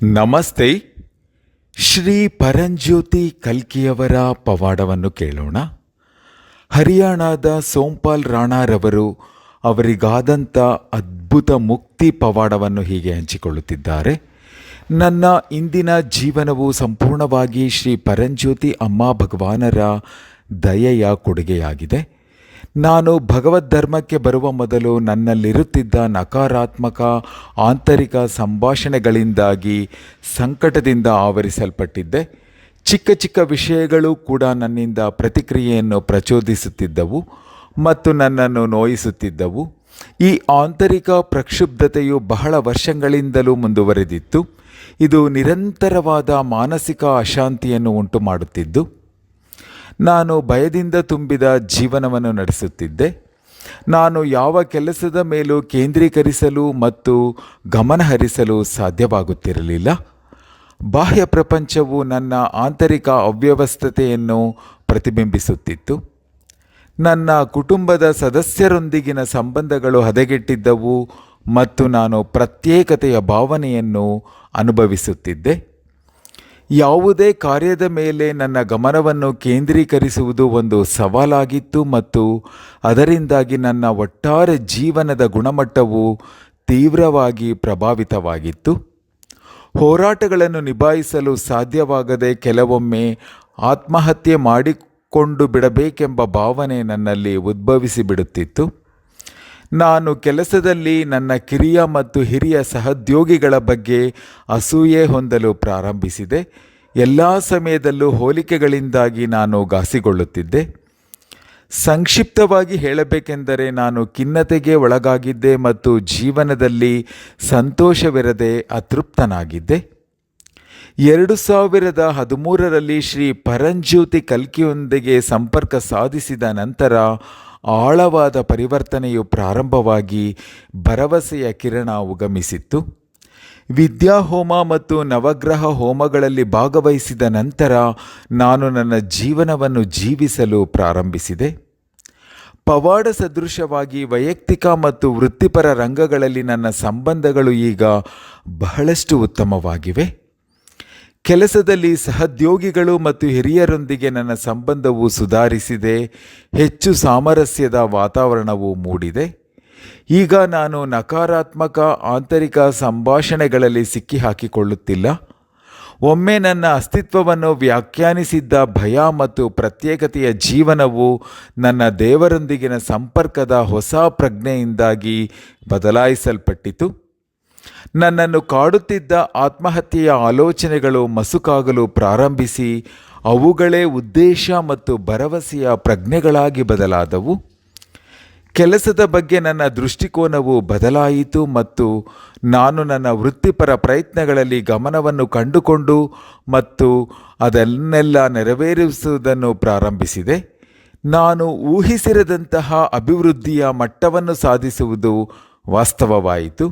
ನಮಸ್ತೆ. ಶ್ರೀ ಪರಂಜ್ಯೋತಿ ಕಲ್ಕಿಯವರ ಪವಾಡವನ್ನು ಕೇಳೋಣ. ಹರಿಯಾಣದ ಸೋಂಪಾಲ್ ರಾಣಾರವರು ಅವರಿಗಾದಂಥ ಅದ್ಭುತ ಮುಕ್ತಿ ಪವಾಡವನ್ನು ಹೀಗೆ ಹಂಚಿಕೊಳ್ಳುತ್ತಿದ್ದಾರೆ. ನನ್ನ ಇಂದಿನ ಜೀವನವು ಸಂಪೂರ್ಣವಾಗಿ ಶ್ರೀ ಪರಂಜ್ಯೋತಿ ಅಮ್ಮ ಭಗವಾನರ ದಯೆಯ ಕೊಡುಗೆಯಾಗಿದೆ. ನಾನು ಭಗವದ್ ಧರ್ಮಕ್ಕೆ ಬರುವ ಮೊದಲು ನನ್ನಲ್ಲಿರುತ್ತಿದ್ದ ನಕಾರಾತ್ಮಕ ಆಂತರಿಕ ಸಂಭಾಷಣೆಗಳಿಂದಾಗಿ ಸಂಕಟದಿಂದ ಆವರಿಸಲ್ಪಟ್ಟಿದ್ದೆ. ಚಿಕ್ಕ ಚಿಕ್ಕ ವಿಷಯಗಳು ಕೂಡ ನನ್ನಿಂದ ಪ್ರತಿಕ್ರಿಯೆಯನ್ನು ಪ್ರಚೋದಿಸುತ್ತಿದ್ದವು ಮತ್ತು ನನ್ನನ್ನು ನೋಯಿಸುತ್ತಿದ್ದವು. ಈ ಆಂತರಿಕ ಪ್ರಕ್ಷುಬ್ಧತೆಯು ಬಹಳ ವರ್ಷಗಳಿಂದಲೂ ಮುಂದುವರೆದಿತ್ತು. ಇದು ನಿರಂತರವಾದ ಮಾನಸಿಕ ಅಶಾಂತಿಯನ್ನು ಉಂಟು ಮಾಡುತ್ತಿದ್ದು, ನಾನು ಭಯದಿಂದ ತುಂಬಿದ ಜೀವನವನ್ನು ನಡೆಸುತ್ತಿದ್ದೆ. ನಾನು ಯಾವ ಕೆಲಸದ ಮೇಲೂ ಕೇಂದ್ರೀಕರಿಸಲು ಮತ್ತು ಗಮನಹರಿಸಲು ಸಾಧ್ಯವಾಗುತ್ತಿರಲಿಲ್ಲ. ಬಾಹ್ಯ ಪ್ರಪಂಚವು ನನ್ನ ಆಂತರಿಕ ಅವ್ಯವಸ್ಥತೆಯನ್ನು ಪ್ರತಿಬಿಂಬಿಸುತ್ತಿತ್ತು. ನನ್ನ ಕುಟುಂಬದ ಸದಸ್ಯರೊಂದಿಗಿನ ಸಂಬಂಧಗಳು ಹದಗೆಟ್ಟಿದ್ದವು ಮತ್ತು ನಾನು ಪ್ರತ್ಯೇಕತೆಯ ಭಾವನೆಯನ್ನು ಅನುಭವಿಸುತ್ತಿದ್ದೆ. ಯಾವುದೇ ಕಾರ್ಯದ ಮೇಲೆ ನನ್ನ ಗಮನವನ್ನು ಕೇಂದ್ರೀಕರಿಸುವುದು ಒಂದು ಸವಾಲಾಗಿತ್ತು ಮತ್ತು ಅದರಿಂದಾಗಿ ನನ್ನ ಒಟ್ಟಾರೆ ಜೀವನದ ಗುಣಮಟ್ಟವು ತೀವ್ರವಾಗಿ ಪ್ರಭಾವಿತವಾಗಿತ್ತು. ಹೋರಾಟಗಳನ್ನು ನಿಭಾಯಿಸಲು ಸಾಧ್ಯವಾಗದೆ ಕೆಲವೊಮ್ಮೆ ಆತ್ಮಹತ್ಯೆ ಮಾಡಿಕೊಂಡು ಬಿಡಬೇಕೆಂಬ ಭಾವನೆ ನನ್ನಲ್ಲಿ ಉದ್ಭವಿಸಿಬಿಡುತ್ತಿತ್ತು. ನಾನು ಕೆಲಸದಲ್ಲಿ ನನ್ನ ಕಿರಿಯ ಮತ್ತು ಹಿರಿಯ ಸಹೋದ್ಯೋಗಿಗಳ ಬಗ್ಗೆ ಅಸೂಯೆ ಹೊಂದಲು ಪ್ರಾರಂಭಿಸಿದೆ. ಎಲ್ಲ ಸಮಯದಲ್ಲೂ ಹೋಲಿಕೆಗಳಿಂದಾಗಿ ನಾನು ಘಾಸಿಗೊಳ್ಳುತ್ತಿದ್ದೆ. ಸಂಕ್ಷಿಪ್ತವಾಗಿ ಹೇಳಬೇಕೆಂದರೆ ನಾನು ಖಿನ್ನತೆಗೆ ಒಳಗಾಗಿದ್ದೆ ಮತ್ತು ಜೀವನದಲ್ಲಿ ಸಂತೋಷವಿರದೆ ಅತೃಪ್ತನಾಗಿದ್ದೆ. 2013ರಲ್ಲಿ ಶ್ರೀ ಪರಂಜ್ಯೋತಿ ಕಲ್ಕಿಯೊಂದಿಗೆ ಸಂಪರ್ಕ ಸಾಧಿಸಿದ ನಂತರ ಆಳವಾದ ಪರಿವರ್ತನೆಯು ಪ್ರಾರಂಭವಾಗಿ ಭರವಸೆಯ ಕಿರಣ ಉಗಮಿಸಿತ್ತು. ವಿದ್ಯಾಹೋಮ ಮತ್ತು ನವಗ್ರಹ ಹೋಮಗಳಲ್ಲಿ ಭಾಗವಹಿಸಿದ ನಂತರ ನಾನು ನನ್ನ ಜೀವನವನ್ನು ಜೀವಿಸಲು ಪ್ರಾರಂಭಿಸಿದೆ. ಪವಾಡ ಸದೃಶವಾಗಿ ವೈಯಕ್ತಿಕ ಮತ್ತು ವೃತ್ತಿಪರ ರಂಗಗಳಲ್ಲಿ ನನ್ನ ಸಂಬಂಧಗಳು ಈಗ ಬಹಳಷ್ಟು ಉತ್ತಮವಾಗಿವೆ. ಕೆಲಸದಲ್ಲಿ ಸಹೋದ್ಯೋಗಿಗಳು ಮತ್ತು ಹಿರಿಯರೊಂದಿಗೆ ನನ್ನ ಸಂಬಂಧವು ಸುಧಾರಿಸಿದೆ. ಹೆಚ್ಚು ಸಾಮರಸ್ಯದ ವಾತಾವರಣವು ಮೂಡಿದೆ. ಈಗ ನಾನು ನಕಾರಾತ್ಮಕ ಆಂತರಿಕ ಸಂಭಾಷಣೆಗಳಲ್ಲಿ ಸಿಕ್ಕಿಹಾಕಿಕೊಳ್ಳುತ್ತಿಲ್ಲ. ಒಮ್ಮೆ ನನ್ನ ಅಸ್ತಿತ್ವವನ್ನು ವ್ಯಾಖ್ಯಾನಿಸಿದ್ದ ಭಯ ಮತ್ತು ಪ್ರತ್ಯೇಕತೆಯ ಜೀವನವು ನನ್ನ ದೇವರೊಂದಿಗಿನ ಸಂಪರ್ಕದ ಹೊಸ ಪ್ರಜ್ಞೆಯಿಂದಾಗಿ ಬದಲಾಯಿಸಲ್ಪಟ್ಟಿತು. ನನ್ನನ್ನು ಕಾಡುತ್ತಿದ್ದ ಆತ್ಮಹತ್ಯೆಯ ಆಲೋಚನೆಗಳು ಮಸುಕಾಗಲು ಪ್ರಾರಂಭಿಸಿ ಅವುಗಳೇ ಉದ್ದೇಶ ಮತ್ತು ಭರವಸೆಯ ಪ್ರಜ್ಞೆಗಳಾಗಿ ಬದಲಾದವು. ಕೆಲಸದ ಬಗ್ಗೆ ನನ್ನ ದೃಷ್ಟಿಕೋನವು ಬದಲಾಯಿತು ಮತ್ತು ನಾನು ನನ್ನ ವೃತ್ತಿಪರ ಪ್ರಯತ್ನಗಳಲ್ಲಿ ಗಮನವನ್ನು ಕಂಡುಕೊಂಡು ಮತ್ತು ಅದನ್ನೆಲ್ಲ ನೆರವೇರಿಸುವುದನ್ನು ಪ್ರಾರಂಭಿಸಿದೆ. ನಾನು ಊಹಿಸಿರದಂತಹ ಅಭಿವೃದ್ಧಿಯ ಮಟ್ಟವನ್ನು ಸಾಧಿಸುವುದು ವಾಸ್ತವವಾಯಿತು.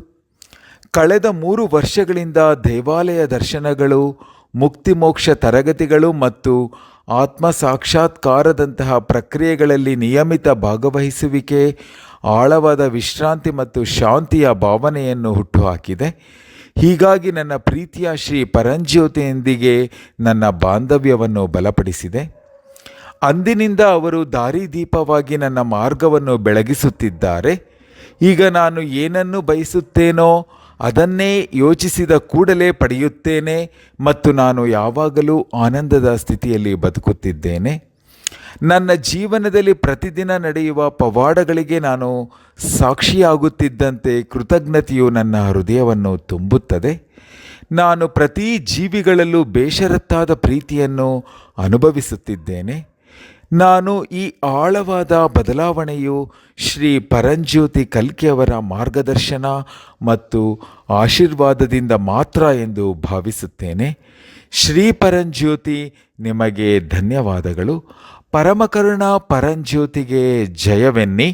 ಕಳೆದ 3 ವರ್ಷಗಳಿಂದ ದೇವಾಲಯ ದರ್ಶನಗಳು, ಮುಕ್ತಿಮೋಕ್ಷ ತರಗತಿಗಳು ಮತ್ತು ಆತ್ಮ ಸಾಕ್ಷಾತ್ಕಾರದಂತಹ ಪ್ರಕ್ರಿಯೆಗಳಲ್ಲಿ ನಿಯಮಿತ ಭಾಗವಹಿಸುವಿಕೆ ಆಳವಾದ ವಿಶ್ರಾಂತಿ ಮತ್ತು ಶಾಂತಿಯ ಭಾವನೆಯನ್ನು ಹುಟ್ಟುಹಾಕಿದೆ. ಹೀಗಾಗಿ ನನ್ನ ಪ್ರೀತಿಯ ಶ್ರೀ ಪರಂಜ್ಯೋತಿಯೊಂದಿಗೆ ನನ್ನ ಬಾಂಧವ್ಯವನ್ನು ಬಲಪಡಿಸಿದೆ. ಅಂದಿನಿಂದ ಅವರು ದಾರಿದೀಪವಾಗಿ ನನ್ನ ಮಾರ್ಗವನ್ನು ಬೆಳಗಿಸುತ್ತಿದ್ದಾರೆ. ಈಗ ನಾನು ಏನನ್ನು ಬಯಸುತ್ತೇನೋ ಅದನ್ನೇ ಯೋಚಿಸಿದ ಕೂಡಲೇ ಪಡೆಯುತ್ತೇನೆ ಮತ್ತು ನಾನು ಯಾವಾಗಲೂ ಆನಂದದ ಸ್ಥಿತಿಯಲ್ಲಿ ಬದುಕುತ್ತಿದ್ದೇನೆ. ನನ್ನ ಜೀವನದಲ್ಲಿ ಪ್ರತಿದಿನ ನಡೆಯುವ ಪವಾಡಗಳಿಗೆ ನಾನು ಸಾಕ್ಷಿಯಾಗುತ್ತಿದ್ದಂತೆ ಕೃತಜ್ಞತೆಯು ನನ್ನ ಹೃದಯವನ್ನು ತುಂಬುತ್ತದೆ. ನಾನು ಪ್ರತಿ ಜೀವಿಗಳಲ್ಲೂ ಬೇಷರತ್ತಾದ ಪ್ರೀತಿಯನ್ನು ಅನುಭವಿಸುತ್ತಿದ್ದೇನೆ. ನಾನು ಈ ಆಳವಾದ ಬದಲಾವಣೆಯು ಶ್ರೀ ಪರಂಜ್ಯೋತಿ ಕಲ್ಕಿಯವರ ಮಾರ್ಗದರ್ಶನ ಮತ್ತು ಆಶೀರ್ವಾದದಿಂದ ಮಾತ್ರ ಎಂದು ಭಾವಿಸುತ್ತೇನೆ. ಶ್ರೀ ಪರಂಜ್ಯೋತಿ ನಿಮಗೆ ಧನ್ಯವಾದಗಳು. ಪರಮಕರುಣಾ ಪರಂಜ್ಯೋತಿಗೆ ಜಯವೆನ್ನಿ.